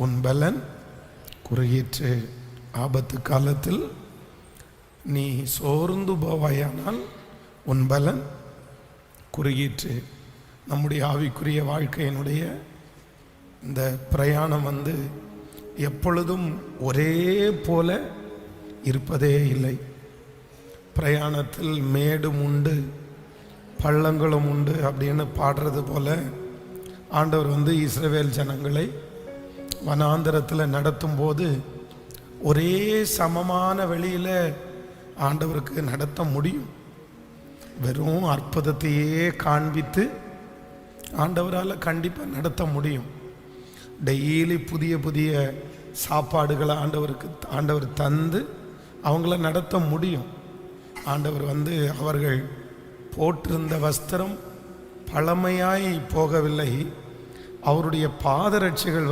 உன் பலன் குறுகிற்று. ஆபத்து காலத்தில் நீ சோர்ந்து போவாயானால் உன் பலன் குறுகிற்று. நம்முடைய ஆவிக்குரிய வாழ்க்கையினுடைய இந்த பிரயாணம் எப்பொழுதும் ஒரே போல இருப்பதே இல்லை. பிரயாணத்தில் மேடும் உண்டு பள்ளங்களும் உண்டு அப்படின்னு பாடுறது போல ஆண்டவர் இஸ்ரவேல் ஜனங்களை வனாந்தரத்தில் நடத்தும் போது ஒரே சமமான வழியில் ஆண்டவருக்கு நடத்த முடியும். வெறும் அற்புதத்தையே காண்பித்து ஆண்டவரால் கண்டிப்பாக நடத்த முடியும். டெய்லி புதிய புதிய சாப்பாடுகளை ஆண்டவர் தந்து அவங்கள நடத்த முடியும். ஆண்டவர் அவர்கள் போட்டிருந்த வஸ்திரம் பழமையாய் போகவில்லை. அவருடைய பாதரட்சிகள்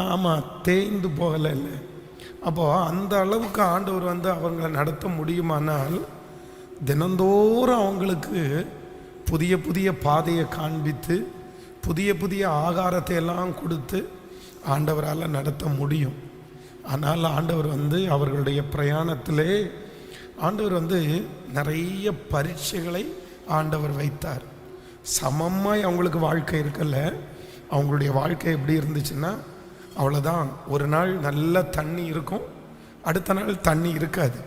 ஆமாம் தேய்ந்து போகலை. இல்லை, அப்போது அந்த அளவுக்கு ஆண்டவர் அவங்களை நடத்த முடியுமானால் தினந்தோறும் அவங்களுக்கு புதிய புதிய பாதையை காண்பித்து புதிய புதிய ஆகாரத்தை எல்லாம் கொடுத்து ஆண்டவரால் நடத்த முடியும். ஆனால் ஆண்டவர் அவர்களுடைய பிரயாணத்திலே ஆண்டவர் நிறைய பரீட்சைகளை ஆண்டவர் வைத்தார். சமமாய் அவங்களுக்கு வாழ்க்கை இருக்கல. அவங்களுடைய வாழ்க்கை எப்படி இருந்துச்சுன்னா அவ்வளோதான். ஒரு நாள் நல்ல தண்ணி இருக்கும், அடுத்த நாள் தண்ணி இருக்காது.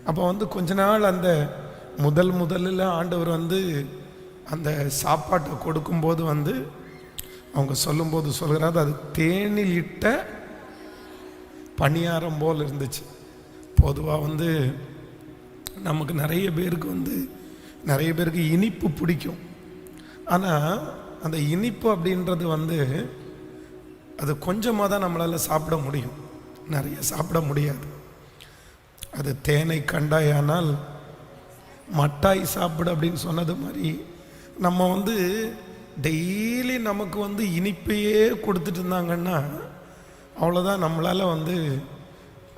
அப்போ கொஞ்ச நாள் அந்த முதலில் ஆண்டவர் அந்த சாப்பாட்டை கொடுக்கும்போது அவங்க சொல்லும்போது சொல்கிறாரு, அது தேனில் இட்ட பணியாரம் போல் இருந்துச்சு. பொதுவாக நமக்கு நிறைய பேருக்கு இனிப்பு பிடிக்கும். ஆனால் அந்த இனிப்பு அப்படின்றது அது கொஞ்சமாக தான் நம்மளால் சாப்பிட முடியும், நிறைய சாப்பிட முடியாது. அது தேனை கண்டாயானால் மட்டாய் சாப்பிடு அப்படின்னு சொன்னது மாதிரி நம்ம டெய்லி நமக்கு இனிப்பையே கொடுத்துட்டு இருந்தாங்கன்னா அவ்வளோதான். நம்மளால்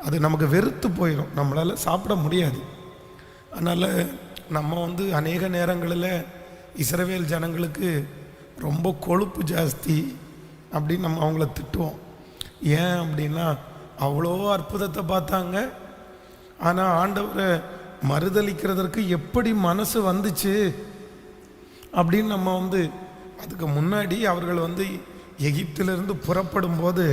அது நமக்கு வெறுத்து போயிடும், நம்மளால் சாப்பிட முடியாது. அதனால் நம்ம அநேக நேரங்களில் இஸ்ரவேல் ஜனங்களுக்கு ரொம்ப கொழுப்பு ஜாஸ்தி அப்படின்னு நம்ம அவங்கள திட்டுவோம். ஏன் அப்படின்னா அவ்வளோ அற்புதத்தை பார்த்தாங்க, ஆனால் ஆண்டவரை மறுதளிக்கிறதற்கு எப்படி மனசு வந்துச்சு அப்படின்னு நம்ம அதுக்கு முன்னாடி அவர்கள் எகிப்திலிருந்து புறப்படும் போது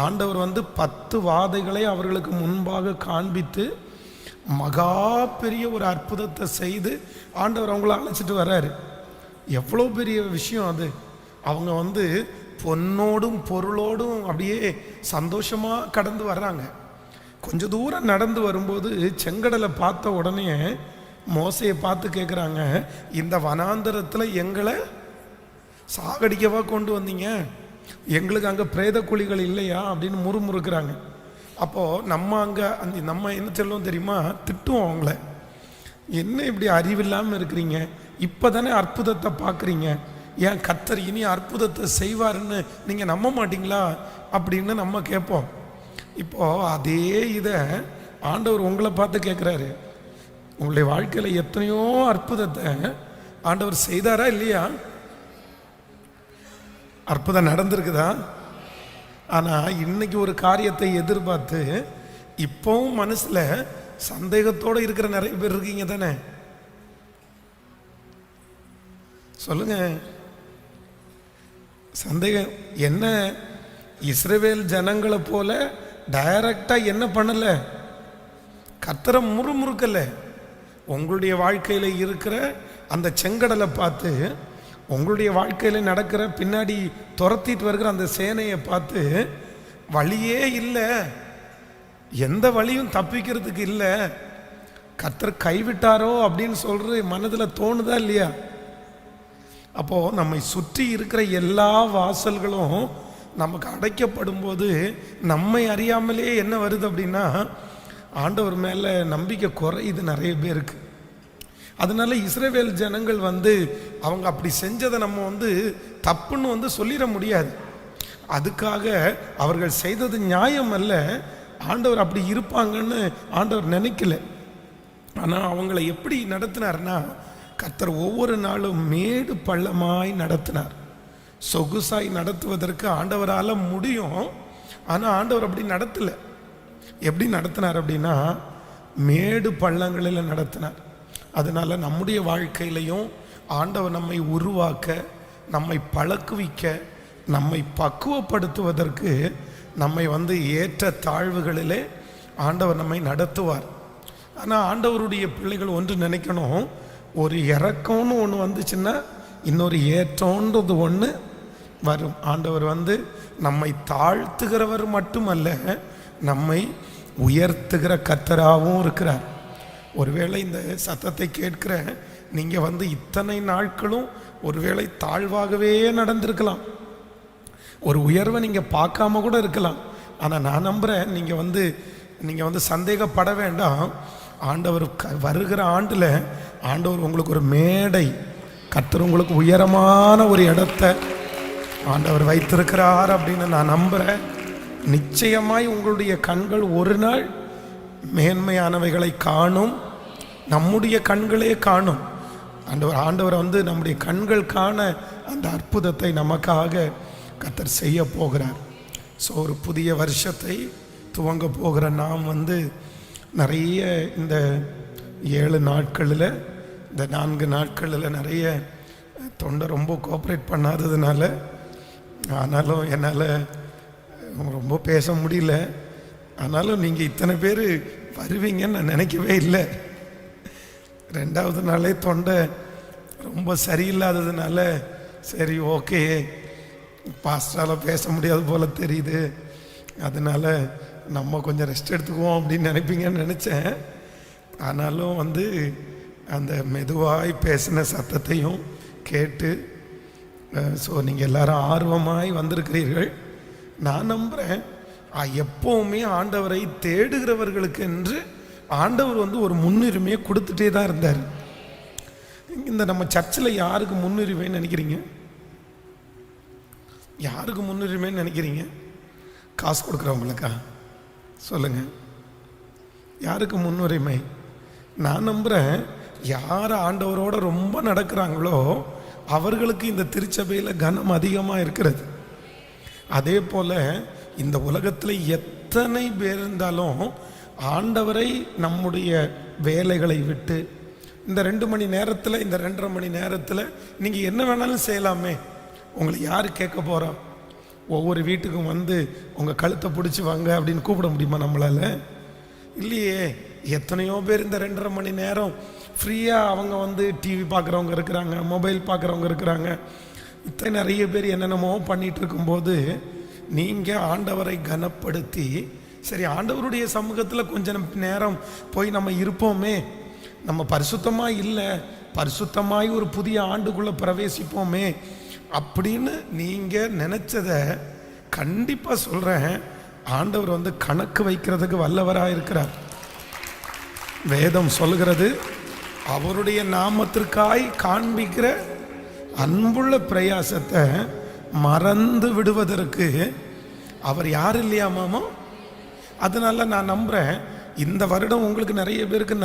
ஆண்டவர் 10 வாதைகளை அவர்களுக்கு முன்பாக காண்பித்து மகா பெரிய ஒரு அற்புதத்தை செய்து ஆண்டவர் அவங்கள அழைச்சிட்டு வர்றாரு. எவ்வளோ பெரிய விஷயம் அது! அவங்க பொன்னோடும் பொருளோடும் அப்படியே சந்தோஷமாக கடந்து வர்றாங்க. கொஞ்ச தூரம் நடந்து வரும்போது செங்கடலை பார்த்த உடனே மோசையை பார்த்து கேட்குறாங்க, இந்த வனாந்தரத்தில் எங்களை சாகடிக்கவா கொண்டு வந்தீங்க? எங்களுக்கு அங்கே பிரேத குழிகள் இல்லையா அப்படின்னு முறுமுறுக்கிறாங்க. அப்போது நம்ம என்ன சொல்லுவோம் தெரியுமா? திட்டுவோம் அவங்கள. என்ன இப்படி அறிவில்லாமல் இருக்கிறீங்க? இப்போ தானே அற்புதத்தை பார்க்குறீங்க, ஏன் கர்த்தர் இனி அற்புதத்தை செய்வாருன்னு நீங்கள் நம்ப மாட்டிங்களா அப்படின்னு நம்ம கேட்போம். இப்போது அதே இதை ஆண்டவர் உங்களை பார்த்து கேட்குறாரு. உங்களுடைய வாழ்க்கையில் எத்தனையோ அற்புதத்தை ஆண்டவர் செய்தாரா இல்லையா? அற்புதம் நடந்திருக்குதா? ஆனால் இன்னைக்கு ஒரு காரியத்தை எதிர்பார்த்து இப்போவும் மனசில் சந்தேகத்தோடு இருக்கிற நிறைய பேர் இருக்கீங்க தானே? சொல்லுங்க. சந்தேகம் என்ன? இஸ்ரவேல் ஜனங்களை போல டைரக்டாக என்ன பண்ணலை? கர்த்தரை முறுமுறுக்கலை. உங்களுடைய வாழ்க்கையில் இருக்கிற அந்த செங்கடலை பார்த்து, உங்களுடைய வாழ்க்கையில் நடக்கிற பின்னாடி துரத்திட்டு வருகிற அந்த சேனையை பார்த்து வழியே இல்லை, எந்த வழியும் தப்பிக்கிறதுக்கு இல்லை, கர்த்தர் கைவிட்டாரோ அப்படின்னு சொல்கிற மனதில் தோணுதா இல்லையா? அப்போது நம்மை சுற்றி இருக்கிற எல்லா வாசல்களும் நமக்கு அடைக்கப்படும் போது நம்மை அறியாமலே என்ன வருது அப்படின்னா ஆண்டவர் மேலே நம்பிக்கை குறையுது நிறைய பேருக்கு. அதனால இஸ்ரவேல் ஜனங்கள் அவங்க அப்படி செஞ்சதை நம்ம தப்புன்னு சொல்லிட முடியாது. அதுக்காக அவர்கள் செய்தது நியாயம் அல்ல, ஆண்டவர் அப்படி இருப்பாங்கன்னு ஆண்டவர் நினைக்கல. ஆனால் அவங்களை எப்படி நடத்தினார்னா கர்த்தர் ஒவ்வொரு நாளும் மேடு பள்ளமாய் நடத்தினார். சொகுசாய் நடத்துவதற்கு ஆண்டவரால் முடியும். ஆனால் ஆண்டவர் அப்படி நடத்தலை. எப்படி நடத்தினார் அப்படின்னா, மேடு பள்ளங்களில் நடத்தினார். அதனால நம்முடைய வாழ்க்கையிலையும் ஆண்டவர் நம்மை உருவாக்க, நம்மை பழக்குவிக்க, நம்மை பக்குவப்படுத்துவதற்கு நம்மை ஏற்ற தாழ்வுகளிலே ஆண்டவர் நம்மை நடத்துவார். ஆனால் ஆண்டவருடைய பிள்ளைகள் ஒன்று நினைக்கணும், ஒரு இறக்கம்னு ஒன்று வந்துச்சுன்னா இன்னொரு ஏற்றோன்றது ஒன்று வரும். ஆண்டவர் நம்மை தாழ்த்துகிறவர் மட்டுமல்ல, நம்மை உயர்த்துகிற கர்த்தராகவும் இருக்கிறார். ஒருவேளை இந்த சத்தத்தை கேட்கிற நீங்கள் இத்தனை நாட்களும் ஒருவேளை தாழ்வாகவே நடந்திருக்கலாம், ஒரு உயர்வை நீங்கள் பார்க்காம கூட இருக்கலாம். ஆனால் நான் நம்புகிறேன், நீங்கள் சந்தேகப்பட வேண்டாம். ஆண்டவர் வருகிற ஆண்டில் ஆண்டவர் உங்களுக்கு ஒரு மேடை, கர்த்தர் உங்களுக்கு உயரமான ஒரு இடத்தை ஆண்டவர் வைத்திருக்கிறார் அப்படின்னு நான் நம்புகிறேன். நிச்சயமாய் உங்களுடைய கண்கள் ஒரு நாள் மேன்மையானவைகளை காணும், நம்முடைய கண்களே காணும். ஆண்டவர் நம்முடைய கண்கள் காண அந்த அற்புதத்தை நமக்காக கர்த்தர் செய்ய போகிறார். ஸோ ஒரு புதிய வருஷத்தை துவங்க போகிற நாம் நிறைய இந்த 7 நாட்களில், இந்த 4 நாட்களில் நிறைய தொண்டை ரொம்ப கோஆப்ரேட் பண்ணாததுனால, ஆனாலும் என்னால் ரொம்ப பேச முடியல. ஆனாலும் நீங்கள் இத்தனை பேர் வருவீங்கன்னு நான் நினைக்கவே இல்லை. 2வது நாளே தொண்டை ரொம்ப சரியில்லாததுனால, சரி ஓகே பாஸ்டரால் பேச முடியாது போல் தெரியுது, அதனால் நம்ம கொஞ்சம் ரெஸ்ட் எடுத்துக்குவோம் அப்படின்னு நினைப்பீங்கன்னு நினச்சேன். ஆனாலும் அந்த மெதுவாய் பேசின சத்தத்தையும் கேட்டு, ஸோ நீங்கள் எல்லாரும் ஆர்வமாய் வந்திருக்கிறீர்கள். நான் நம்புகிறேன், எப்போவுமே ஆண்டவரை தேடுகிறவர்களுக்கு என்று ஆண்டவர் ஒரு முன்னுரிமையை கொடுத்துட்டே தான் இருந்தார். இந்த நம்ம சர்ச்சில் யாருக்கு முன்னுரிமைன்னு நினைக்கிறீங்க? யாருக்கு முன்னுரிமைன்னு நினைக்கிறீங்க? காசு கொடுக்குறவங்களுக்கா? சொல்லுங்க, யாருக்கு முன்னுரிமை? நான் நம்புகிறேன், யார் ஆண்டவரோட ரொம்ப நடக்கிறாங்களோ அவர்களுக்கு இந்த திருச்சபையில் கனம் அதிகமாக இருக்கிறது. அதே போல் இந்த உலகத்தில் எத்தனை பேர் இருந்தாலும் ஆண்டவரை நம்முடைய வேலைகளை விட்டு இந்த 2 மணி நேரத்தில், இந்த 2.5 மணி நேரத்தில் நீங்கள் என்ன வேணாலும் செய்யலாமே. உங்களை யார் கேட்க போகிறா? ஒவ்வொரு வீட்டுக்கும் உங்கள் கழுத்தை பிடிச்சி வாங்க அப்படின்னு கூப்பிட முடியுமா நம்மளால்? இல்லையே. எத்தனையோ பேர் இந்த 2.5 மணி நேரம் ஃப்ரீயாக அவங்க டிவி பார்க்குறவங்க இருக்கிறாங்க, மொபைல் பார்க்குறவங்க இருக்கிறாங்க. இத்தனை நிறைய பேர் என்னென்னமோ பண்ணிகிட்டு இருக்கும்போது நீங்கள் ஆண்டவரை கனப்படுத்தி, சரி ஆண்டவருடைய சமூகத்தில் கொஞ்ச நேரம் போய் நம்ம இருப்போமே, நம்ம பரிசுத்தமாக இல்லை, பரிசுத்தமாய் ஒரு புதிய ஆண்டுக்குள்ளே பிரவேசிப்போமே அப்படின்னு நீங்கள் நினச்சதை கண்டிப்பாக சொல்கிறேன், ஆண்டவர் கணக்கு வைக்கிறதுக்கு வல்லவராக இருக்கிறார். வேதம் சொல்கிறது, அவருடைய நாமத்திற்காய் காண்பிக்கிற அன்புள்ள பிரயாசத்தை மறந்து விடுவதற்கு அவர் யார் இல்லையாமாமோ. அதனால நான் நம்புகிறேன், இந்த வருடம் உங்களுக்கு நிறைய பேருக்கு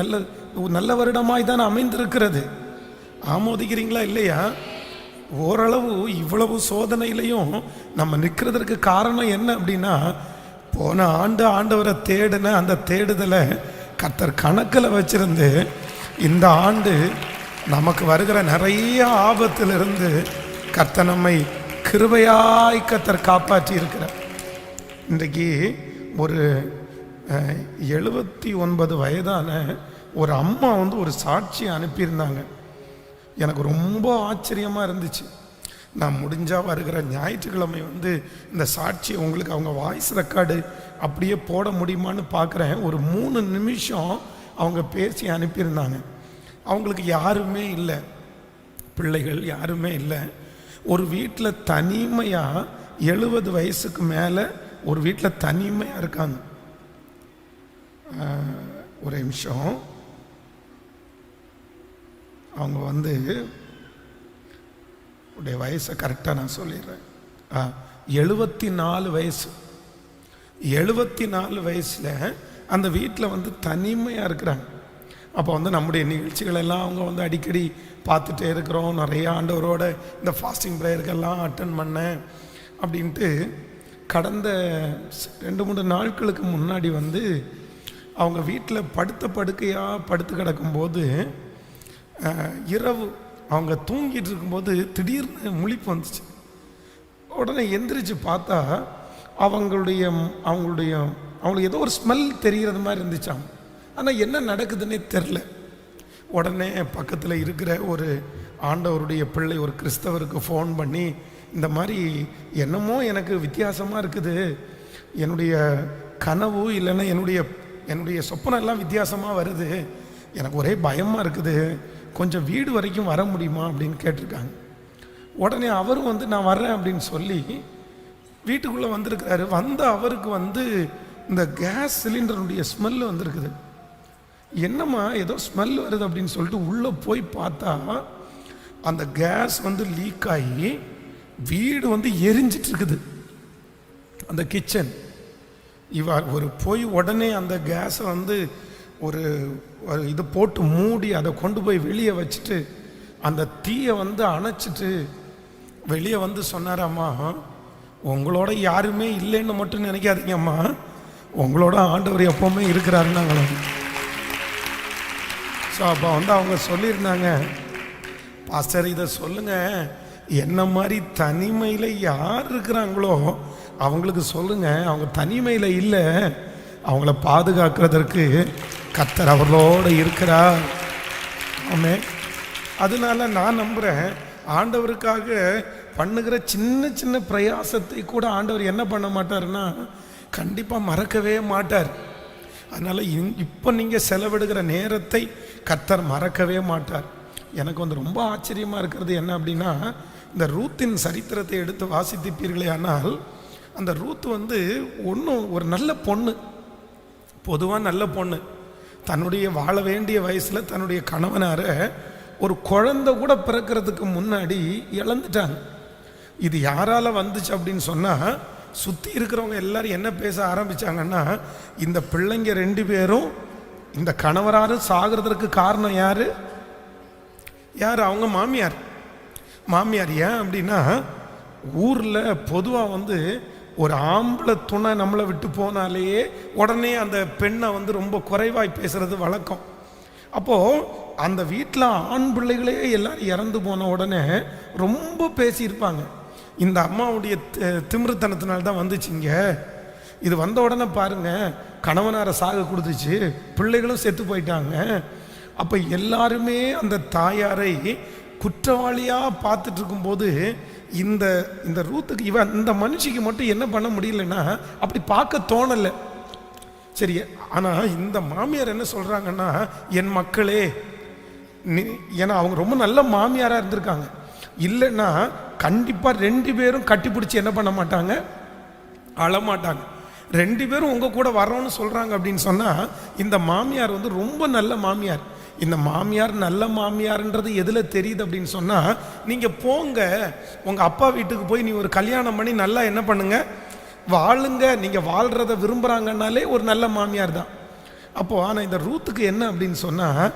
நல்ல வருடமாய் தான் அமைந்திருக்கிறது. ஆமோதிக்கிறீங்களா இல்லையா? ஓரளவு இவ்வளவு சோதனையிலையும் நம்ம நிற்கிறதுக்கு காரணம் என்ன அப்படின்னா, போன ஆண்டு ஆண்டவரை தேடின அந்த தேடுதலை கர்த்தர் கணக்கில் வச்சிருந்து இந்த ஆண்டு நமக்கு வருகிற நிறைய ஆபத்திலிருந்து கர்த்தர் நம்மை கிருபையாய் கர்த்தர் காப்பாற்றி இருக்கிறார். இன்றைக்கு ஒரு 79 வயதான ஒரு அம்மா ஒரு சாட்சியை அனுப்பியிருந்தாங்க. எனக்கு ரொம்ப ஆச்சரியமாக இருந்துச்சு. நான் முடிஞ்சால் வருகிற ஞாயிற்றுக்கிழமை இந்த சாட்சியை உங்களுக்கு அவங்க வாய்ஸ் ரெக்கார்டு அப்படியே போட முடியுமான்னு பார்க்குறேன். ஒரு 3 நிமிஷம் அவங்க பேசி அனுப்பியிருந்தாங்க. அவங்களுக்கு யாருமே இல்லை, பிள்ளைகள் யாருமே இல்லை. ஒரு வீட்டில் தனிமையாக 70 வயசுக்கு மேலே ஒரு வீட்டில் தனிமையாக இருக்காங்க. ஒரு நிமிஷம், அவங்க உடைய வயசை கரெக்டாக நான் சொல்லிடுறேன். 74 வயசு. 74 வயசில் அந்த வீட்டில் தனிமையாக இருக்கிறாங்க. அப்போ வந்து நம்முடைய நிகழ்ச்சிகள் எல்லாம் அவங்க வந்து அடிக்கடி பார்த்துட்டே இருக்கிறோம். நிறைய ஆண்டவரோட இந்த ஃபாஸ்டிங் ப்ரேயருக்கெல்லாம் அட்டன் பண்ணேன் அப்படின்ட்டு கடந்த 2-3 நாட்களுக்கு முன்னாடி வந்து அவங்க வீட்டில் படுக்கையாக படுத்து கிடக்கும்போது இரவு அவங்க தூங்கிட்டு இருக்கும்போது திடீர்னு முழிப்பு வந்துச்சு. உடனே எந்திரிச்சு பார்த்தா அவங்களுக்கு ஏதோ ஒரு ஸ்மெல் தெரிகிறது மாதிரி இருந்துச்சாம். ஆனால் என்ன நடக்குதுன்னே தெரில. உடனே பக்கத்தில் இருக்கிற ஒரு ஆண்டவருடைய பிள்ளை ஒரு கிறிஸ்தவருக்கு ஃபோன் பண்ணி, இந்த மாதிரி என்னமோ எனக்கு வித்தியாசமாக இருக்குது, என்னுடைய கனவு இல்லைன்னா என்னுடைய சொப்பனம் எல்லாம் வித்தியாசமாக வருது, எனக்கு ஒரே பயமாக இருக்குது, கொஞ்சம் வீடு வரைக்கும் வர முடியுமா அப்படின்னு கேட்டிருக்காங்க. உடனே அவரும் வந்து நான் வர்றேன் அப்படின்னு சொல்லி வீட்டுக்குள்ளே வந்திருக்கிறாரு. அவருக்கு வந்து இந்த கேஸ் சிலிண்டருடைய ஸ்மெல்லு வந்திருக்குது. என்னம்மா ஏதோ ஸ்மெல் வருது அப்படின்னு சொல்லிட்டு உள்ளே போய் பார்த்தா அந்த கேஸ் வந்து லீக் ஆகி வீடு வந்து எரிஞ்சிட்டு இருக்குது. அந்த கிச்சன் போய் உடனே அந்த கேஸை வந்து ஒரு இது போட்டு மூடி அதை கொண்டு போய் வெளியே வச்சுட்டு அந்த தீயை வந்து அணைச்சிட்டு வெளியே வந்து சொன்னாரம்மா, உங்களோட யாருமே இல்லைன்னு மட்டும் நினைக்காதீங்கம்மா, உங்களோட ஆண்டவர் எப்பவுமே இருக்கிறாருன்னாங்களே. ஸோ அப்போ வந்து அவங்க சொல்லியிருந்தாங்க, பாஸ்டர் இதை சொல்லுங்கள், என்ன மாதிரி தனிமையில் யார் இருக்கிறாங்களோ அவங்களுக்கு சொல்லுங்கள், அவங்க தனிமையில் இல்லை, அவங்கள பாதுகாக்கிறதற்கு கர்த்தர் அவர்களோடு இருக்கிறார். ஆமே. அதனால நான் நம்புகிறேன், ஆண்டவருக்காக பண்ணுகிற சின்ன சின்ன பிரயாசத்தை கூட ஆண்டவர் என்ன பண்ண மாட்டாருன்னா கண்டிப்பாக மறக்கவே மாட்டார். அதனால் இப்போ நீங்கள் செலவிடுகிற நேரத்தை கர்த்தர் மறக்கவே மாட்டார். எனக்கு வந்து ரொம்ப ஆச்சரியமாக இருக்கிறது என்ன அப்படின்னா, இந்த ரூத்தின் சரித்திரத்தை எடுத்து வாசித்திருப்பீர்களே ஆனால், அந்த ரூத் வந்து ஒரு நல்ல பொண்ணு, பொதுவாக நல்ல பொண்ணு, தன்னுடைய வாழ வேண்டிய வயசில் தன்னுடைய கணவனாரை ஒரு குழந்தை கூட பிறக்கிறதுக்கு முன்னாடி இழந்துட்டாங்க. இது யாரால் வந்துச்சு அப்படின்னு சொன்னால், சுற்றி இருக்கிறவங்க எல்லாரும் என்ன பேச ஆரம்பித்தாங்கன்னா, இந்த பிள்ளைங்க 2 பேரும் இந்த கணவராரும் சாகிறதுக்கு காரணம் யார்? அவங்க மாமியார். ஏன் அப்படின்னா, ஊரில் பொதுவாக வந்து ஒரு ஆம்பளை துணை நம்மளை விட்டு போனாலேயே உடனே அந்த பெண்ணை வந்து ரொம்ப குறைவாய் பேசுறது வழக்கம். அப்போது அந்த வீட்டில் ஆண் பிள்ளைகளே எல்லாரும் இறந்து போன உடனே ரொம்ப பேசியிருப்பாங்க. இந்த அம்மாவுடைய திமிருத்தனத்தினால்தான் வந்துச்சுங்க, இது வந்த உடனே பாருங்க கணவனாரை சாக கொடுத்துச்சு, பிள்ளைகளும் செத்து போயிட்டாங்க. அப்போ எல்லாருமே அந்த தாயாரை குற்றவாளியாக பார்த்துட்டு இருக்கும்போது இந்த ரூத்துக்கு இந்த மனுஷிக்கு மட்டும் என்ன பண்ண முடியலன்னா அப்படி பார்க்க தோணலை. சரி, ஆனால் இந்த மாமியார் என்ன சொல்கிறாங்கன்னா, என் மக்களே, ஏன்னா அவங்க ரொம்ப நல்ல மாமியாராக இருந்திருக்காங்க, இல்லைன்னா கண்டிப்பாக 2 பேரும் கட்டிப்பிடிச்சி என்ன பண்ண மாட்டாங்க, அழமாட்டாங்க. 2 பேரும் உங்கள் கூட வரோன்னு சொல்கிறாங்க அப்படின்னு சொன்னால், இந்த மாமியார் வந்து ரொம்ப நல்ல மாமியார். இந்த மாமியார் நல்ல மாமியார்ன்றது எதில் தெரியுது அப்படின்னு சொன்னால், நீங்கள் போங்க உங்கள் அப்பா வீட்டுக்கு போய் நீ ஒரு கல்யாணம் பண்ணி நல்லா என்ன பண்ணுங்க, வாழுங்க, நீங்கள் வாழ்கிறத விரும்புகிறாங்கன்னாலே ஒரு நல்ல மாமியார் தான். அப்போது ஆனால் இந்த ரூத்துக்கு என்ன அப்படின்னு சொன்னால்,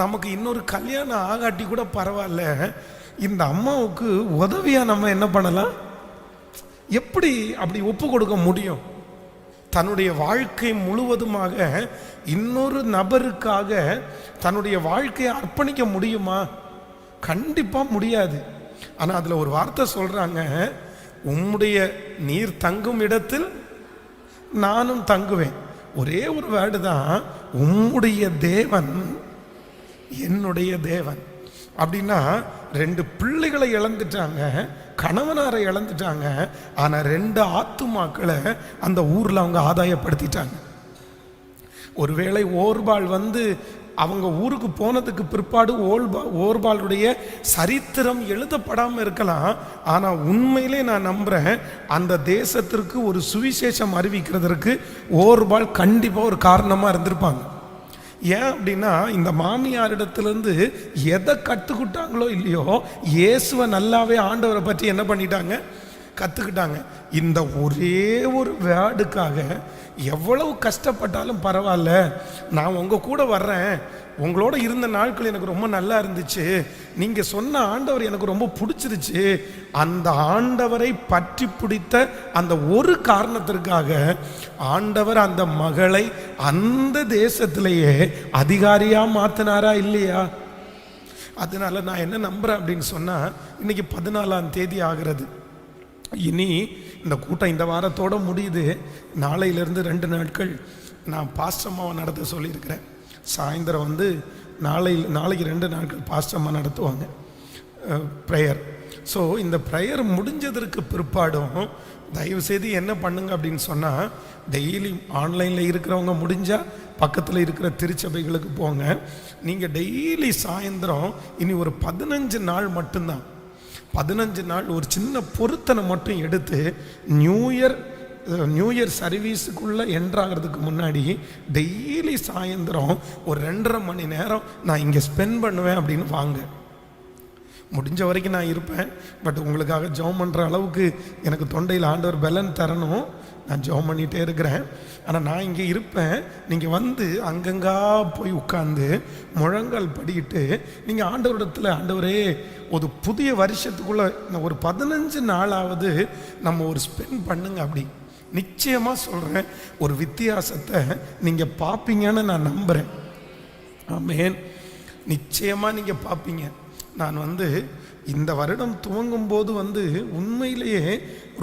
நமக்கு இன்னொரு கல்யாணம் ஆகாட்டி கூட பரவாயில்ல, இந்த அம்மாவுக்கு உதவியாக நம்ம என்ன பண்ணலாம், எப்படி அப்படி ஒப்பு கொடுக்க முடியும்? தன்னுடைய வாழ்க்கை முழுவதுமாக இன்னொரு நபருக்காக தன்னுடைய வாழ்க்கையை அர்ப்பணிக்க முடியுமா? கண்டிப்பாக முடியாது. ஆனால் அதில் ஒரு வார்த்தை சொல்கிறாங்க, உம்முடைய நீர் தங்கும் இடத்தில் நானும் தங்குவேன். ஒரே ஒரு வேர்டு தான், உம்முடைய தேவன் என்னுடைய தேவன். அப்படின்னா 2 பிள்ளைகளை இழந்துட்டாங்க, கணவனாரை இழந்துட்டாங்க, ஆனால் 2 ஆத்துமாக்களை அந்த ஊரில் அவங்க ஆதாயப்படுத்திட்டாங்க. ஒருவேளை ஓர்பால் வந்து அவங்க ஊருக்கு போனதுக்கு பிற்பாடு ஓர்பாலுடைய சரித்திரம் எழுதப்படாமல் இருக்கலாம். ஆனால் உண்மையிலே நான் நம்புகிறேன், அந்த தேசத்திற்கு ஒரு சுவிசேஷம் அறிவிக்கிறதுக்கு ஓர்பால் கண்டிப்பாக ஒரு காரணமாக இருந்திருப்பாங்க. ஏன் அப்படின்னா, இந்த மாமியாரிடத்துலேருந்து எதை கற்றுக்கிட்டாங்களோ இல்லையோ, இயேசுவை நல்லாவே ஆண்டவரை பற்றி என்ன பண்ணிட்டாங்க, கற்றுக்கிட்டாங்க. இந்த ஒரே ஒரு வேர்டுக்காக எவ்வளவு கஷ்டப்பட்டாலும் பரவாயில்ல, நான் உங்கள் கூட வர்றேன், உங்களோட இருந்த நாட்கள் எனக்கு ரொம்ப நல்லா இருந்துச்சு, நீங்கள் சொன்ன ஆண்டவர் எனக்கு ரொம்ப பிடிச்சிருச்சு, அந்த ஆண்டவரை பற்றி பிடித்த அந்த ஒரு காரணத்திற்காக ஆண்டவர் அந்த மகளை அந்த தேசத்திலேயே அதிகாரியாக மாற்றினாரா இல்லையா? அதனால நான் என்ன நம்புகிறேன் அப்படின்னு சொன்னால், இன்னைக்கு 14ஆம் தேதி ஆகிறது. இனி இந்த கூட்டம் இந்த வாரத்தோடு முடியுது. நாளையிலேருந்து 2 நாட்கள் நான் பாஸ்டம்மாவை நடத்த சொல்லியிருக்கிறேன். சாயந்தரம் வந்து நாளைக்கு 2 நாட்கள் பாஸ்டம்மா நடத்துவாங்க ப்ரேயர். ஸோ இந்த ப்ரேயர் முடிஞ்சதற்கு பிற்பாடும் தயவுசெய்து என்ன பண்ணுங்க அப்படின்னு சொன்னால், டெய்லி ஆன்லைனில் இருக்கிறவங்க முடிஞ்சால் பக்கத்தில் இருக்கிற திருச்சபைகளுக்கு போங்க. நீங்கள் டெய்லி சாயந்தரம் இனி ஒரு 15 நாள் மட்டும்தான், 15 நாள் ஒரு சின்ன பொருத்தனை மட்டும் எடுத்து நியூ இயர் சர்வீஸுக்குள்ளே என்ட்ராகிறதுக்கு முன்னாடி டெய்லி சாயந்தரம் ஒரு 2.5 மணி நேரம் நான் இங்கே ஸ்பெண்ட் பண்ணுவேன் அப்படின்னு வாங்க. முடிஞ்ச வரைக்கும் நான் இருப்பேன். பட் உங்களுக்காக ஜெபம் பண்ணுற அளவுக்கு எனக்கு தொண்டையில் ஆண்டவர் பலன் தரணும். நான் ஜெபம் பண்ணிகிட்டே இருக்கிறேன். ஆனால் நான் இங்கே இருப்பேன். நீங்கள் வந்து அங்கங்கா போய் உட்காந்து முழங்கால் படிக்கிட்டு நீங்கள் ஆண்டவரிடத்தில், ஆண்டவரே ஒரு புதிய வருஷத்துக்குள்ளே ஒரு 15 நாளாவது நம்ம ஒரு ஸ்பெண்ட் பண்ணுங்க. அப்படி நிச்சயமாக சொல்கிறேன், ஒரு வித்தியாசத்தை நீங்கள் பார்ப்பீங்கன்னு நான் நம்புகிறேன். ஆமென். நிச்சயமாக நீங்கள் பார்ப்பீங்க. நான் வந்து இந்த வருடம் துவங்கும் போது வந்து உண்மையிலேயே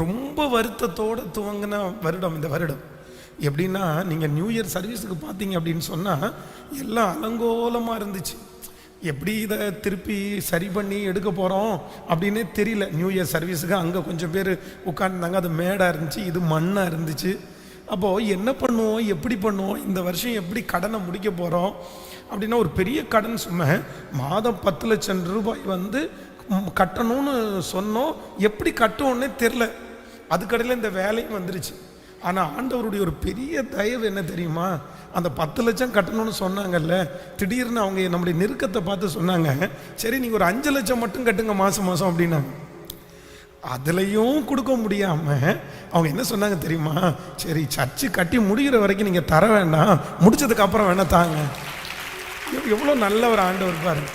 ரொம்ப வருத்தத்தோடு துவங்கின வருடம் இந்த வருடம். எப்படின்னா, நீங்கள் நியூ இயர் சர்வீஸுக்கு பார்த்தீங்க அப்படின்னு சொன்னால் எல்லாம் அலங்கோலமாக இருந்துச்சு. எப்படி இதை திருப்பி சரி பண்ணி எடுக்க போகிறோம் அப்படின்னே தெரியல. நியூ இயர் சர்வீஸுக்கு அங்கே கொஞ்சம் பேர் உட்காந்துருந்தாங்க, அது மேடாக இருந்துச்சு, இது மண்ணாக இருந்துச்சு. அப்போது என்ன பண்ணுவோம், எப்படி பண்ணுவோம், இந்த வருஷம் எப்படி கடனை முடிக்க போகிறோம் அப்படின்னா, ஒரு பெரிய கடன் சும்மா மாதம் 10 லட்சம் ரூபாய் வந்து கட்டணும்னு சொன்னோம். எப்படி கட்டுவோன்னே தெரில. அதுக்கடையில் இந்த வேலையும் வந்துருச்சு. ஆனால் ஆண்டவருடைய ஒரு பெரிய தயவு என்ன தெரியுமா, அந்த 10 லட்சம் கட்டணும்னு சொன்னாங்கல்ல, திடீர்னு அவங்க நம்முடைய நெருக்கத்தை பார்த்து சொன்னாங்க, சரி நீங்கள் ஒரு 5 லட்சம் மட்டும் கட்டுங்க மாதம் மாதம் அப்படின்னாங்க. அதுலேயும் கொடுக்க முடியாமல் அவங்க என்ன சொன்னாங்க தெரியுமா, சரி சர்ச்சு கட்டி முடிகிற வரைக்கும் நீங்கள் தர வேண்டாம், முடிச்சதுக்கு அப்புறம் வேணால் தாங்க. எவ்வளோ நல்ல ஒரு ஆண்டவர் பாருங்க.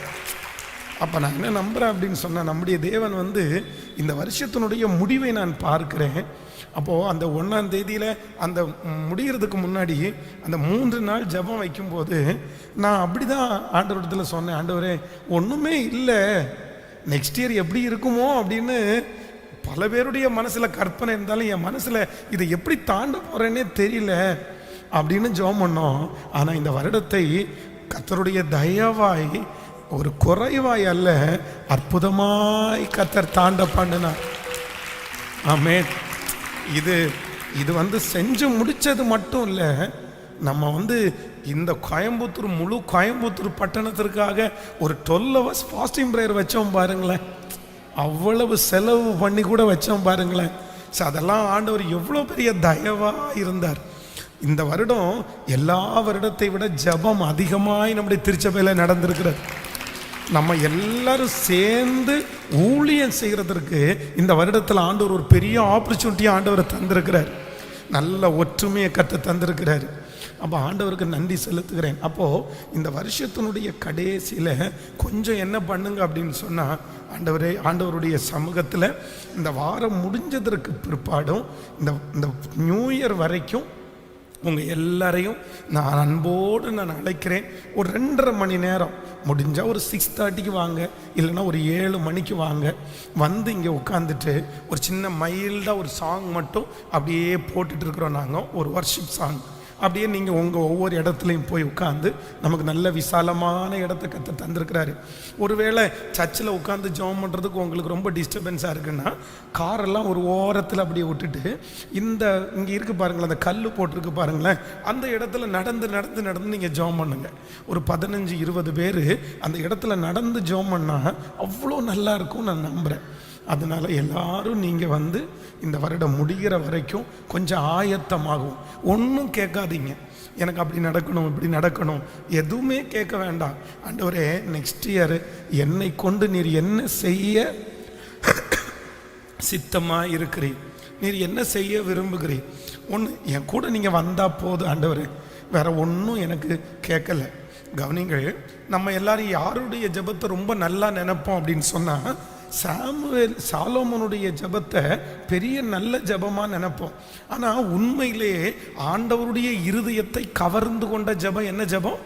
அப்போ நான் என்ன நம்புகிறேன் அப்படின்னு சொன்னால், நம்முடைய தேவன் வந்து இந்த வருஷத்தினுடைய முடிவை நான் பார்க்கிறேன். அப்போது அந்த 1ஆம் தேதியில் அந்த முடிகிறதுக்கு முன்னாடி அந்த 3 நாள் ஜெபம் வைக்கும்போது நான் அப்படி தான் ஆண்டவரிடத்தில் சொன்னேன், ஆண்டவரே ஒன்றுமே இல்லை, நெக்ஸ்ட் இயர் எப்படி இருக்குமோ அப்படின்னு பல பேருடைய மனசில் கற்பனை இருந்தாலும் என் மனசில் இதை எப்படி தாண்ட போகிறேன்னே தெரியல அப்படின்னு ஜெபம் பண்ணோம். ஆனால் இந்த வருடத்தை கர்த்தருடைய தயவாய், ஒரு குறைவாய் அல்ல, அற்புதமாய் கர்த்தர் தாண்ட பண்ணினார். ஆமென். இது வந்து செஞ்சு முடிச்சது மட்டும் இல்லை, நம்ம வந்து இந்த முழு கோயம்புத்தூர் பட்டணத்திற்காக ஒரு 12 hours ஃபாஸ்டிங் ப்ரேயர் வச்சோம் பாருங்களேன். அவ்வளவு செலவு பண்ணி கூட வச்சோம் பாருங்களேன். ஸோ அதெல்லாம் ஆண்டவர் எவ்வளோ பெரிய தயவாக இருந்தார். இந்த வருடம் எல்லா வருடத்தை விட ஜெபம் அதிகமாய் நம்முடைய திருச்சபையில் நடந்திருக்கிறது. நம்ம எல்லாரும் சேர்ந்து ஊழியம் செய்கிறதற்கு இந்த வருடத்தில் ஆண்டவர் ஒரு பெரிய ஆப்பர்ச்சுனிட்டியை ஆண்டவர் தந்திருக்கிறார். நல்ல ஒற்றுமையை கற்று தந்திருக்கிறார். அப்போ ஆண்டவருக்கு நன்றி செலுத்துகிறேன். அப்போது இந்த வருஷத்தினுடைய கடைசியில் கொஞ்சம் என்ன பண்ணுங்க அப்படின்னு சொன்னால், ஆண்டவருடைய சமூகத்தில் இந்த வாரம் முடிஞ்சதற்கு பிற்பாடும் இந்த நியூ இயர் வரைக்கும் உங்கள் எல்லாரையும் நான் அன்போடு நான் அழைக்கிறேன். ஒரு 2.5 மணி நேரம் முடிஞ்சால் ஒரு 6:30க்கு வாங்க, இல்லைன்னா ஒரு 7 மணிக்கு வாங்க. வந்து இங்கே உட்காந்துட்டு ஒரு சின்ன மைல்டாக ஒரு சாங் மட்டும் அப்படியே போட்டுட்டு இருக்கிறோம். நாங்கள் ஒரு வர்ஷிப் சாங் அப்படியே நீங்கள் உங்கள் ஒவ்வொரு இடத்துலையும் போய் உட்காந்து, நமக்கு நல்ல விசாலமான இடத்த கற்று தந்திருக்கிறாரு. ஒருவேளை சர்ச்சில் உட்காந்து ஜெபம் பண்ணுறதுக்கு உங்களுக்கு ரொம்ப டிஸ்டர்பன்ஸாக இருக்குன்னா, காரெல்லாம் ஒரு ஓரத்தில் அப்படியே விட்டுட்டு இங்கே இருக்கு பாருங்களேன், அந்த கல் போட்டிருக்கு பாருங்களேன், அந்த இடத்துல நடந்து நீங்கள் ஜெபம் பண்ணுங்க. ஒரு 15-20 பேர் அந்த இடத்துல நடந்து ஜெபம் பண்ணால் அவ்வளோ நல்லா இருக்கும் நான் நம்புகிறேன். அதனால் எல்லாரும் நீங்கள் வந்து இந்த வருடம் முடிகிற வரைக்கும் கொஞ்சம் ஆயத்தமாகும். ஒன்றும் கேட்காதீங்க, எனக்கு அப்படி நடக்கணும் இப்படி நடக்கணும், எதுவுமே கேட்க வேண்டாம். ஆண்டவரே நெக்ஸ்ட் இயர் என்னை கொண்டு நீர் என்ன செய்ய சித்தமாக இருக்கிறீர், நீர் என்ன செய்ய விரும்புகிறீர், ஒன்று என் கூட நீங்கள் வந்தால் போதும் ஆண்டவரே, வேற ஒன்றும் எனக்கு கேட்கல. கவனிங்கள், நம்ம எல்லாரும் யாருடைய ஜெபத்தை ரொம்ப நல்லா நினைப்போம் அப்படின்னு சொன்னால், சாலோமோனுடைய ஜெபத்தை பெரிய நல்ல ஜெபமாக நினைப்போம். ஆனால் உண்மையிலேயே ஆண்டவருடைய இருதயத்தை கவர்ந்து கொண்ட ஜெபம் என்ன ஜெபம்?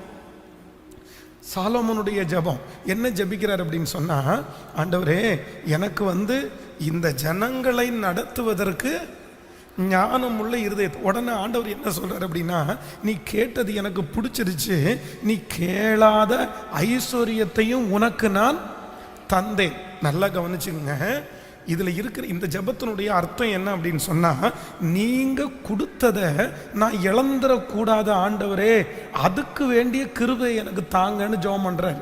சாலோமோனுடைய ஜெபம். என்ன ஜெபிக்கிறார் அப்படின்னு சொன்னால், ஆண்டவரே எனக்கு இந்த ஜனங்களை நடத்துவதற்கு ஞானம் உள்ள இருதயத்தை. உடனே ஆண்டவர் என்ன சொல்றாரு அப்படின்னா, நீ கேட்டது எனக்கு பிடிச்சிருச்சு, நீ கேளாத ஐஸ்வர்யத்தையும் உனக்கு நான் தந்தேன். நல்லா கவனிச்சுங்க, இதில் இருக்கிற இந்த ஜெபத்தினுடைய அர்த்தம் என்ன அப்படின்னு சொன்னால், நீங்கள் கொடுத்ததை நான் இழந்துடக்கூடாத ஆண்டவரே, அதுக்கு வேண்டிய கிருபை எனக்கு தாங்கன்னு ஜெபம் பண்ணுறாரு.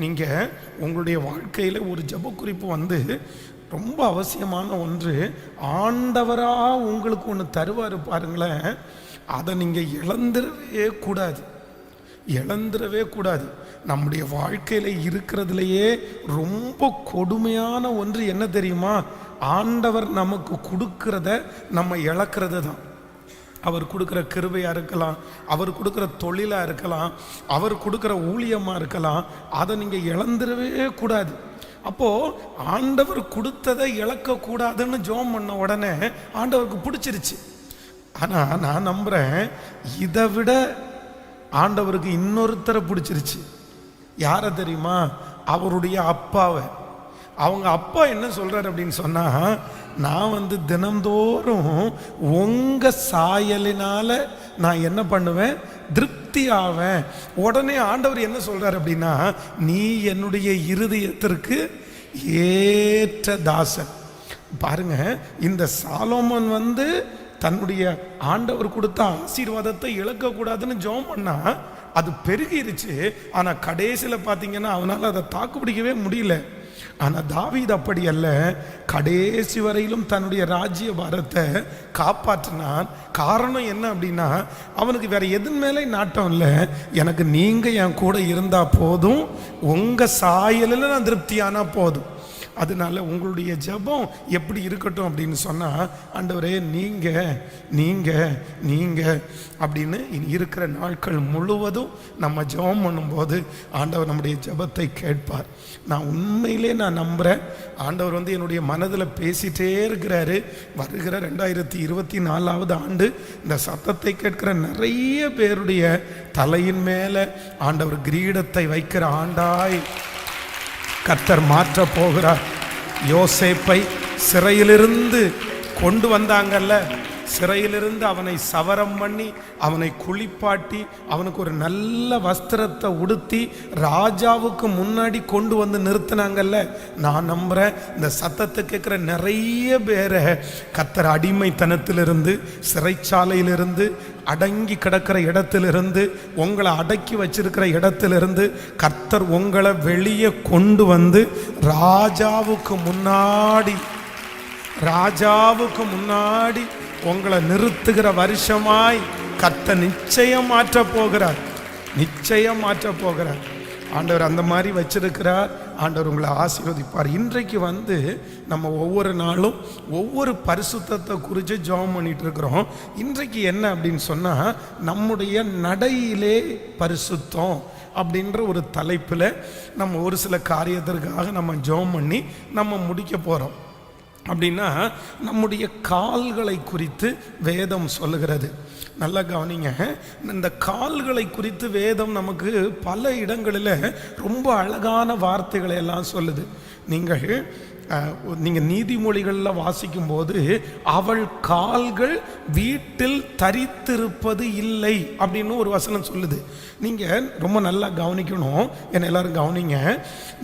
நீங்கள் உங்களுடைய வாழ்க்கையில் ஒரு ஜெப குறிப்பு ரொம்ப அவசியமான ஒன்று. ஆண்டவராக உங்களுக்கு ஒன்று தருவார் பாருங்களேன், அதை நீங்கள் இழந்துடவே கூடாது. நம்முடைய வாழ்க்கையில் இருக்கிறதுலையே ரொம்ப கொடுமையான ஒன்று என்ன தெரியுமா? ஆண்டவர் நமக்கு கொடுக்கிறத நம்ம இழக்கிறது தான். அவர் கொடுக்குற கிருபையாக இருக்கலாம், அவர் கொடுக்குற தொழிலாக இருக்கலாம், அவர் கொடுக்குற ஊழியமாக இருக்கலாம், அதை நீங்கள் இழந்துடவே கூடாது. அப்போது ஆண்டவர் கொடுத்ததை இழக்கக்கூடாதுன்னு ஜெபம் பண்ண உடனே ஆண்டவருக்கு பிடிச்சிருச்சு. ஆனால் நான் நம்புகிறேன், இதை விட ஆண்டவருக்கு இன்னொருத்தரை பிடிச்சிருச்சு. யாரை தெரியுமா? அவருடைய அப்பாவை. அவங்க அப்பா என்ன சொல்கிறார் அப்படின்னு சொன்னால், நான் தினந்தோறும் உங்கள் சாயலினால் நான் என்ன பண்ணுவேன்? திருப்தி ஆவேன். உடனே ஆண்டவர் என்ன சொல்கிறார் அப்படின்னா, நீ என்னுடைய இருதயத்திற்கு ஏற்ற தாசன். பாருங்க, இந்த சாலோமோன் தன்னுடைய ஆண்டவர் கொடுத்த ஆசீர்வாதத்தை இழக்கக்கூடாதுன்னு ஜெபம் பண்ணா அது பெருகிருச்சு. ஆனால் கடைசியில் பார்த்தீங்கன்னா அவனால் அதை தாக்குப்பிடிக்கவே முடியல. ஆனால் தாவீது அப்படி அல்ல, கடைசி வரையிலும் தன்னுடைய ராஜ்ய பாரத்தை காப்பாற்றினான். காரணம் என்ன அப்படின்னா, அவனுக்கு வேற எதன் மேலே நாட்டம் இல்லை, எனக்கு நீங்கள் என் கூட இருந்தால் போதும், உங்கள் சாயலில் நான் திருப்தியானா போதும். அதனால உங்களுடைய ஜெபம் எப்படி இருக்கட்டும் அப்படின்னு சொன்னால், ஆண்டவரே நீங்கள் அப்படின்னு இருக்கிற நாட்கள் முழுவதும் நம்ம ஜெபம் பண்ணும்போது ஆண்டவர் நம்முடைய ஜெபத்தை கேட்பார். நான் உண்மையிலே நம்புகிறேன், ஆண்டவர் என்னுடைய மனதில் பேசிகிட்டே இருக்கிறாரு. வருகிற 2024 ஆண்டு இந்த சத்தத்தை கேட்கிற நிறைய பேருடைய தலையின் மேலே ஆண்டவர் கிரீடத்தை வைக்கிற ஆண்டாய் கர்த்தர் மாற்ற போகிறார். யோசேப்பை சிறையிலிருந்து கொண்டு வந்தாங்கல்ல, சிறையிலிருந்து அவனை சவரம் பண்ணி, அவனை குளிப்பாட்டி, அவனுக்கு ஒரு நல்ல வஸ்திரத்தை உடுத்தி ராஜாவுக்கு முன்னாடி கொண்டு நிறுத்தினாங்கல்ல. நான் நம்புகிறேன், இந்த சத்தத்தை கேட்குற நிறைய பேரை கர்த்தர் அடிமைத்தனத்திலிருந்து, சிறைச்சாலையிலிருந்து, அடங்கி கிடக்கிற இடத்திலிருந்து, உங்களை அடக்கி வச்சிருக்கிற இடத்திலிருந்து கர்த்தர் உங்களை வெளியே கொண்டு ராஜாவுக்கு முன்னாடி உங்களை நிறுத்துகிற வருஷமாய் கர்த்தர் நிச்சயம் மாற்றப் போகிறார். ஆண்டவர் அந்த மாதிரி வச்சிருக்கிறார். ஆண்டவர் உங்களை ஆசீர்வதிப்பார். இன்றைக்கு நம்ம ஒவ்வொரு நாளும் ஒவ்வொரு பரிசுத்தத்தை குறித்து ஜெபம் பண்ணிட்டு இருக்கிறோம். இன்றைக்கு என்ன அப்படின்னு சொன்னால், நம்முடைய நடையிலே பரிசுத்தம் அப்படின்ற ஒரு தலைப்பில் நம்ம ஒரு சில காரியத்திற்காக நம்ம ஜெபம் பண்ணி நம்ம முடிக்க போகிறோம். அப்படின்னா நம்முடைய கால்களை குறித்து வேதம் சொல்லுகிறது. நல்லா கவனிங்க, இந்த கால்களை குறித்து வேதம் நமக்கு பல இடங்களில் ரொம்ப அழகான வார்த்தைகளை எல்லாம் சொல்லுது. நீங்கள் நீதிமொழிகளில் வாசிக்கும் போது, அவள் கால்கள் வீட்டில் தரித்திருப்பது இல்லை அப்படின்னு ஒரு வசனம் சொல்லுது. நீங்கள் ரொம்ப நல்லா கவனிக்கணும், என்ன எல்லாரும் கவனிங்க.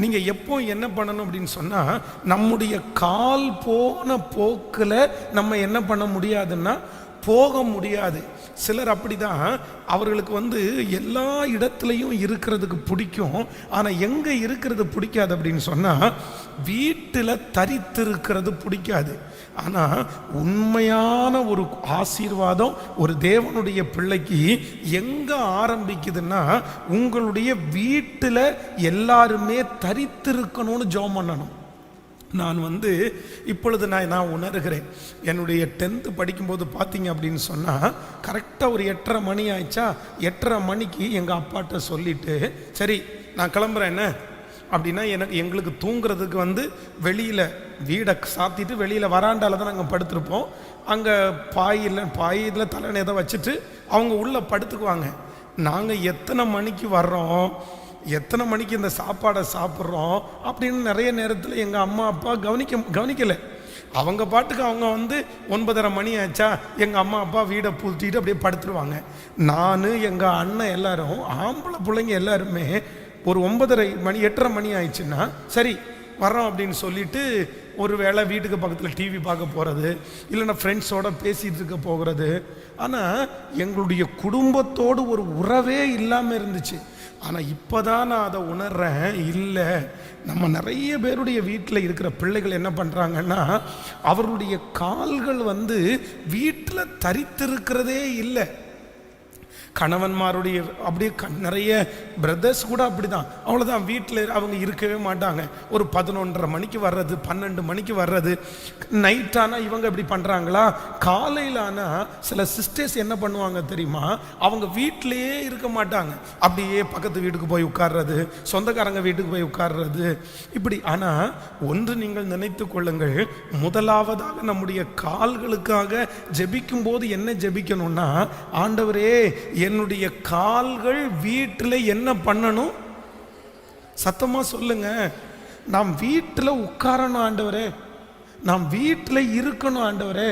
நீங்கள் எப்போ என்ன பண்ணணும் அப்படின்னு சொன்னால், நம்முடைய கால் போன போக்கில் நம்ம என்ன பண்ண முடியாதுன்னா போக முடியாது. சிலர் அப்படிதான், அவர்களுக்கு எல்லா இடத்துலையும் இருக்கிறதுக்கு பிடிக்கும், ஆனால் எங்கே இருக்கிறது பிடிக்காது அப்படின்னு சொன்னால் வீட்டில் தரித்திருக்கிறது பிடிக்காது. ஆனால் உண்மையான ஒரு ஆசீர்வாதம் ஒரு தேவனுடைய பிள்ளைக்கு எங்கே ஆரம்பிக்குதுன்னா, உங்களுடைய வீட்டில் எல்லாருமே தரித்திருக்கணும்னு ஜெபம் பண்ணணும். நான் இப்பொழுது நான் உணர்கிறேன். என்னுடைய 10th படிக்கும்போது பார்த்தீங்க அப்படின்னு சொன்னால் கரெக்டாக ஒரு 8:30 மணி ஆயிடுச்சா, 8:30 மணிக்கு எங்கள் அப்பாட்ட சொல்லிவிட்டு சரி நான் கிளம்புறேன் என்ன அப்படின்னா, எங்களுக்கு தூங்குறதுக்கு வெளியில் வீடை சாத்திட்டு வெளியில் வராண்டால தான் நாங்கள் படுத்திருப்போம். அங்கே பாயில் தலைனை எதை வச்சுட்டு அவங்க உள்ளே படுத்துக்குவாங்க. நாங்கள் எத்தனை மணிக்கு வர்றோம், எத்தனை மணிக்கு இந்த சாப்பாடை சாப்பிட்றோம் அப்படின்னு நிறைய நேரத்தில் எங்கள் அம்மா அப்பா கவனிக்கலை. அவங்க பாட்டுக்கு அவங்க 9:30 மணி ஆச்சா எங்கள் அம்மா அப்பா வீடை பூட்டிட்டு அப்படியே படுத்துருவாங்க. நான் எங்கள் அண்ணன் எல்லாரும் ஆம்பளை பிள்ளைங்க எல்லாருமே ஒரு 9:30 மணி 8:30 மணி ஆயிடுச்சுன்னா சரி வர்றோம் அப்படின்னு சொல்லிட்டு ஒரு வேளை வீட்டுக்கு பக்கத்தில் டிவி பார்க்க போகிறது, இல்லைன்னா ஃப்ரெண்ட்ஸோடு பேசிகிட்டு இருக்க போகிறது. ஆனால் எங்களுடைய குடும்பத்தோடு ஒரு உறவே இல்லாமல் இருந்துச்சு. ஆனால் இப்போ தான் நான் அதை உணர்றேன். இல்லை, நம்ம நிறைய பேருடைய வீட்டில் இருக்கிற பிள்ளைகள் என்ன பண்ணுறாங்கன்னா, அவருடைய கால்கள் வீட்டில் தரித்திருக்கிறதே இல்லை. கணவன்மாருடைய அப்படியே நிறைய பிரதர்ஸ் கூட அப்படி தான், அவ்வளோதான் வீட்டில் அவங்க இருக்கவே மாட்டாங்க. ஒரு 11:30 மணிக்கு வர்றது, 12 மணிக்கு வர்றது. நைட் ஆனால் இவங்க இப்படி பண்ணுறாங்களா, காலையில் ஆனால் சில சிஸ்டர்ஸ் என்ன பண்ணுவாங்க தெரியுமா, அவங்க வீட்டிலையே இருக்க மாட்டாங்க, அப்படியே பக்கத்து வீட்டுக்கு போய் உட்கார்றது, சொந்தக்காரங்க வீட்டுக்கு போய் உட்கார்றது இப்படி. ஆனால் ஒன்று நீங்கள் நினைத்து கொள்ளுங்கள், முதலாவதாக நம்முடைய கால்களுக்காக ஜெபிக்கும் போது என்ன ஜெபிக்கணும்னா, ஆண்டவரே என்னுடைய கால்கள் வீட்டில் என்ன பண்ணணும், சத்தமா சொல்லுங்க, நாம் வீட்டில் உட்காரணும் ஆண்டவரே, நாம் வீட்டில் இருக்கணும் ஆண்டவரே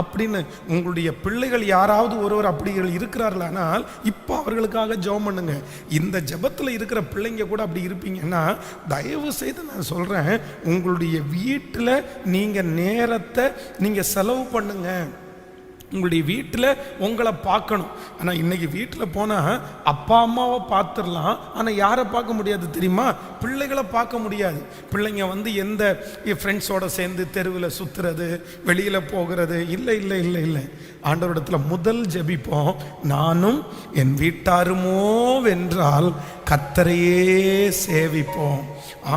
அப்படின்னு. உங்களுடைய பிள்ளைகள் யாராவது ஒருவர் அப்படி இருக்கிறார்களானால் இப்போ அவர்களுக்காக ஜெபம் பண்ணுங்க. இந்த ஜெபத்தில் இருக்கிற பிள்ளைங்க கூட அப்படி இருப்பீங்கன்னா தயவு செய்து நான் சொல்கிறேன், உங்களுடைய வீட்டில் நீங்கள் நேரத்தை நீங்கள் செலவு பண்ணுங்க. உங்களுடைய வீட்டில் உங்களை பார்க்கணும். ஆனால் இன்றைக்கி வீட்டில் போனால் அப்பா அம்மாவை பார்த்துடலாம், ஆனால் யாரை பார்க்க முடியாது தெரியுமா, பிள்ளைகளை பார்க்க முடியாது. பிள்ளைங்க எந்த ஃப்ரெண்ட்ஸோடு சேர்ந்து தெருவில் சுற்றுறது, வெளியில் போகிறது, இல்லை இல்லை இல்லை இல்லை. ஆண்டவரிடத்தில் முதல் ஜெபிப்போம், நானும் என் வீட்டாருமோ வென்றால் கர்த்தரையே சேவிப்போம்.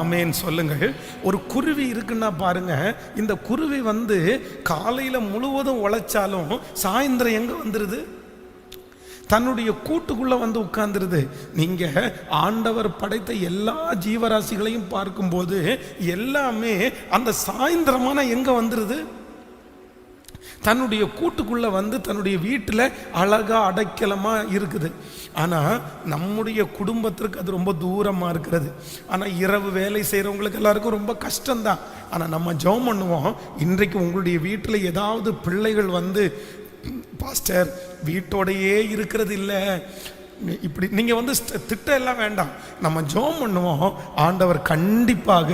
ஆமேன் சொல்லுங்கள். ஒரு குருவி இருக்குன்னா பாருங்க, இந்த குருவி காலையில் முழுவதும் உழைச்சாலும் சாயந்தரம் எங்க வந்துருது, தன்னுடைய கூட்டுக்குள்ள உட்கார்ந்துருது. நீங்க ஆண்டவர் படைத்த எல்லா ஜீவராசிகளையும் பார்க்கும்போது எல்லாமே அந்த சாயந்தரமான எங்க வந்துருது, தன்னுடைய கூட்டுக்குள்ள தன்னுடைய வீட்டில் அழகா அடைக்கலமா இருக்குது. ஆனால் நம்முடைய குடும்பத்திற்கு அது ரொம்ப தூரமாக இருக்கிறது. ஆனால் இரவு வேலை செய்கிறவங்களுக்கு எல்லாருக்கும் ரொம்ப கஷ்டம்தான். ஆனால் நம்ம ஜெபம் பண்ணுவோம், இன்றைக்கு உங்களுடைய வீட்டில் ஏதாவது பிள்ளைகள் பாஸ்டர் வீட்டோடையே இருக்கிறது இல்லை இப்படி நீங்கள் திட்டம் எல்லாம் வேண்டாம், நம்ம ஜெபம் பண்ணுவோம், ஆண்டவர் கண்டிப்பாக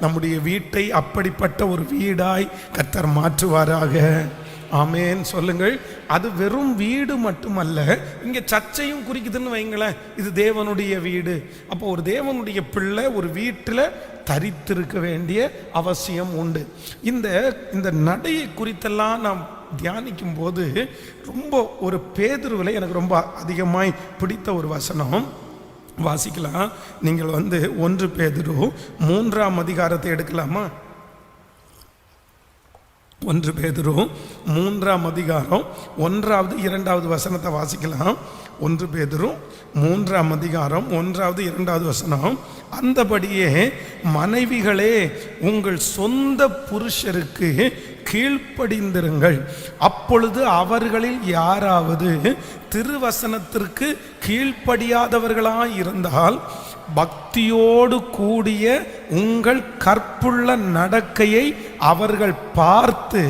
நம்முடைய வீட்டை அப்படிப்பட்ட ஒரு வீடாய் கர்த்தர் மாற்றுவாராக. ஆமேன் சொல்லுங்கள். அது வெறும் வீடு மட்டுமல்ல, இங்கே சர்ச்சையும் குறிக்குதுன்னு வைங்களேன், இது தேவனுடைய வீடு. அப்போ ஒரு தேவனுடைய பிள்ளை ஒரு வீட்டில் தரித்திருக்க வேண்டிய அவசியம் உண்டு. இந்த நடையை குறித்தெல்லாம் நாம் தியானிக்கும் போது ரொம்ப ஒரு பேதுருவில் எனக்கு ரொம்ப அதிகமாய் பிடித்த ஒரு வசனம் வாசிக்கலாம். நீங்கள் 1 பேதுரு 3ஆம் அதிகாரத்தை எடுக்கலாமா? 1 பேதுரு 3ஆம் அதிகாரம் 1வது 2வது வசனத்தை வாசிக்கலாம். 1 பேதுரு 3ஆம் அதிகாரம் 1வது 2வது வசனம். அந்தபடியே மனைவிகளே உங்கள் சொந்த புருஷருக்கு கீழ்ப்படிந்திருங்கள், அப்பொழுது அவர்களில் யாராவது திருவசனத்திற்கு கீழ்ப்படியாதவர்களாய் இருந்தால் பக்தியோடு கூடிய உங்கள் கற்புள்ள நடக்கையை அவர்கள் பார்த்து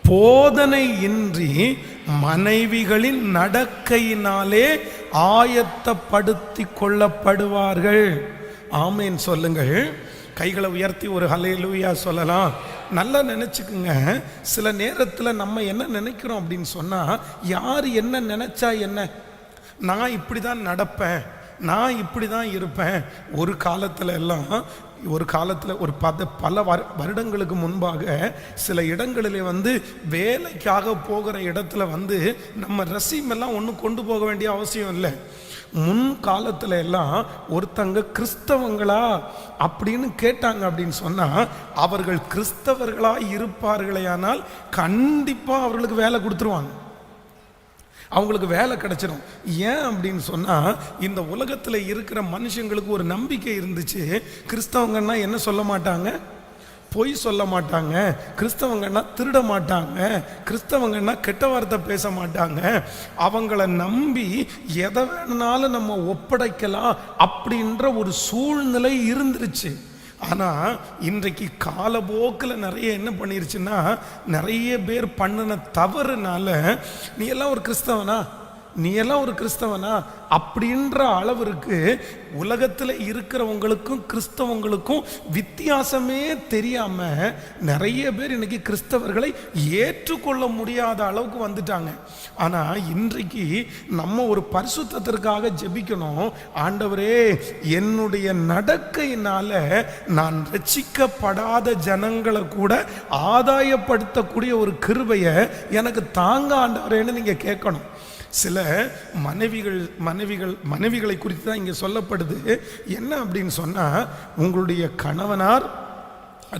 போதனையின்றி மனைவிகளின் நடக்கையினாலே ஆயத்தப்படுத்தி கொள்ளப்படுவார்கள். ஆமேன் சொல்லுங்கள். கைகளை உயர்த்தி ஒரு ஹல்லேலூயா சொல்லலாம். நல்லா நினச்சிக்குங்க. சில நேரத்தில் நம்ம என்ன நினைக்கிறோம் அப்படின்னு சொன்னால், யார் என்ன நினச்சா என்ன, நான் இப்படி தான் நடப்பேன், நான் இப்படி தான் இருப்பேன். ஒரு காலத்தில் எல்லாம் ஒரு காலத்தில் ஒரு பல வருடங்களுக்கு முன்பாக சில இடங்களிலே வேலைக்காக போகிற இடத்துல நம்ம ரெஸ்யூம் எல்லாம் ஒன்றும் கொண்டு போக வேண்டிய அவசியம் இல்லை. முன் காலத்துல எல்லாம் ஒருத்தங்க கிறிஸ்தவங்களா அப்படின்னு கேட்டாங்க அப்படின்னு சொன்னா, அவர்கள் கிறிஸ்தவர்களா இருப்பார்களே ஆனால் கண்டிப்பா அவர்களுக்கு வேலை கொடுத்துருவாங்க, அவங்களுக்கு வேலை கிடைச்சிடும். ஏன் அப்படின்னு சொன்னா, இந்த உலகத்துல இருக்கிற மனுஷங்களுக்கு ஒரு நம்பிக்கை இருந்துச்சு, கிறிஸ்தவங்கன்னா என்ன சொல்ல மாட்டாங்க, பொய் சொல்ல மாட்டாங்க, கிறிஸ்தவங்கன்னா திருட மாட்டாங்க, கிறிஸ்தவங்கன்னா கெட்ட வார்த்தை பேச மாட்டாங்க, அவங்கள நம்பி எதை வேணுனாலும் நம்ம ஒப்படைக்கலாம் அப்படின்ற ஒரு சூழ்நிலை இருந்துருச்சு. ஆனால் இன்றைக்கு காலப்போக்கில் நிறைய என்ன பண்ணிருச்சுன்னா, நிறைய பேர் பண்ணின தவறுனால நீ எல்லாம் ஒரு கிறிஸ்தவனா, நீ எல்லாம் ஒரு கிறிஸ்தவனா அப்படின்ற அளவிற்கு உலகத்தில் இருக்கிறவங்களுக்கும் கிறிஸ்தவங்களுக்கும் வித்தியாசமே தெரியாம நிறைய பேர் இன்னைக்கு கிறிஸ்தவர்களை ஏற்றுக்கொள்ள முடியாத அளவுக்கு வந்துட்டாங்க. ஆனா இன்றைக்கு நம்ம ஒரு பரிசுத்தத்திற்காக ஜெபிக்கணும். ஆண்டவரே, என்னுடைய நடக்கையினால நான் ரட்சிக்கப்படாத ஜனங்களை கூட ஆதாயப்படுத்தக்கூடிய ஒரு கிருபையை எனக்கு தாங்க ஆண்டவரேன்னு நீங்க கேட்கணும். சில மனைவிகளை குறித்து தான் இங்கே சொல்லப்படுது. என்ன அப்படின்னு சொன்னா, உங்களுடைய கணவனார்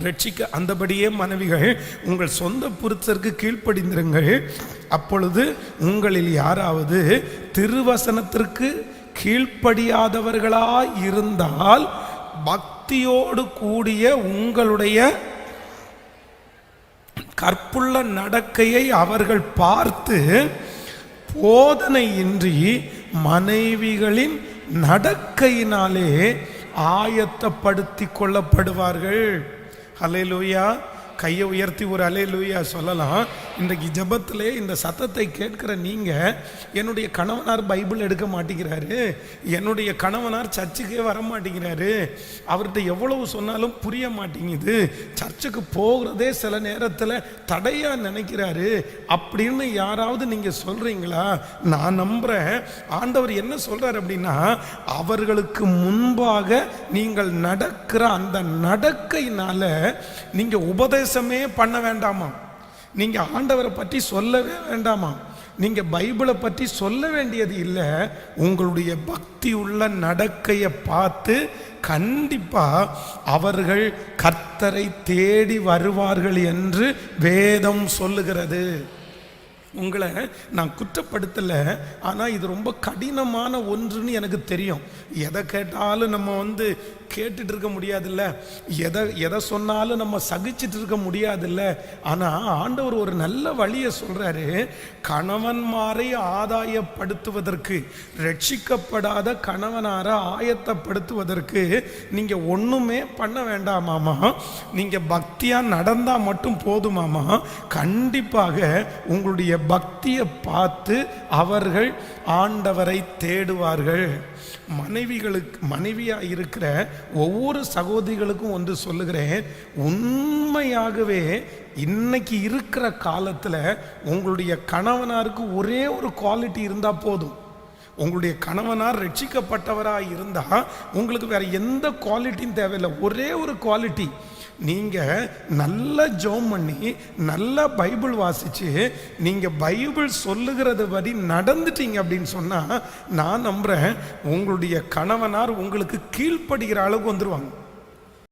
ரட்சிக்க அந்தபடியே மனைவிகள் உங்கள் சொந்த புருஷருக்கு கீழ்ப்படிந்திருங்கள். அப்பொழுது உங்களில் யாராவது திருவசனத்திற்கு கீழ்ப்படியாதவர்களா இருந்தால் பக்தியோடு கூடிய உங்களுடைய கற்புள்ள நடக்கையை அவர்கள் பார்த்து போதனையின்றி மனைவிகளின் நடக்கையினாலே ஆயத்தப்படுத்தி கொள்ளப்படுவார்கள். ஹல்லேலூயா. கையை உயர்த்தி ஒரு ஹல்லேலூயா சொல்லலாம். இன்றைக்கு ஜெபத்திலே இந்த சத்தத்தை கேட்கிற நீங்க, என்னுடைய கணவனார் பைபிள் எடுக்க மாட்டேங்கிறாரு, என்னுடைய கணவனார் சர்ச்சுக்கே வர மாட்டேங்கிறாரு, அவர்கிட்ட எவ்வளவு சொன்னாலும் புரிய மாட்டேங்குது, சர்ச்சுக்கு போகிறதே சில நேரத்தில் தடையா நினைக்கிறாரு அப்படின்னு யாராவது நீங்க சொல்றீங்களா? நான் நம்புறேன் ஆண்டவர் என்ன சொல்றார் அப்படின்னா, அவர்களுக்கு முன்பாக நீங்கள் நடக்கிற அந்த நடக்கையினால நீங்க உபதேசமே பண்ண வேண்டாமா, நீங்க ஆண்டவரை பற்றி சொல்லவே வேண்டாமா, நீங்க பைபிளை பற்றி சொல்ல வேண்டியது இல்லை. உங்களுடைய பக்தி உள்ள நடக்கையை பார்த்து கண்டிப்பா அவர்கள் கர்த்தரை தேடி வருவார்கள் என்று வேதம் சொல்லுகிறது. உங்களை நான் குற்றப்படுத்தலை, ஆனால் இது ரொம்ப கடினமான ஒன்றுன்னு எனக்கு தெரியும். எதை கேட்டாலும் நம்ம கேட்டுட்டு இருக்க முடியாதுல்ல, எதை சொன்னாலும் நம்ம சகிச்சுட்டு இருக்க முடியாதுல்ல. ஆனால் ஆண்டவர் ஒரு நல்ல வழியை சொல்றாரு. கணவன்மாரை ஆதாயப்படுத்துவதற்கு, ரட்சிக்கப்படாத கணவனாரை ஆயத்தப்படுத்துவதற்கு நீங்க ஒண்ணுமே பண்ண வேண்டாமாமா, நீங்க பக்தியா நடந்தா மட்டும் போதுமாமா. கண்டிப்பாக உங்களுடைய பக்தியை பார்த்து அவர்கள் ஆண்டவரை தேடுவார்கள். மனைவியா இருக்கிற ஒவ்வொரு சகோதரிகளுக்கும் ஒன்று சொல்லுகிறேன், உண்மையாகவே இன்னைக்கு இருக்கிற காலத்துல உங்களுடைய கணவனாருக்கு ஒரே ஒரு குவாலிட்டி இருந்தா போதும். உங்களுடைய கணவனார் ரட்சிக்கப்பட்டவராக இருந்தா உங்களுக்கு வேற எந்த குவாலிட்டியும் தேவையில்லை. ஒரே ஒரு குவாலிட்டி, நீங்க நல்ல ஜெபம் பண்ணி நல்ல பைபிள் வாசிச்சு நீங்க பைபிள் சொல்லுகிறது படி நடந்துட்டீங்க அப்படின்னு சொன்னா, நான் நம்புறேன் உங்களுடைய கணவனார் உங்களுக்கு கீழ்ப்படுகிற அளவுக்கு வந்துருவாங்க.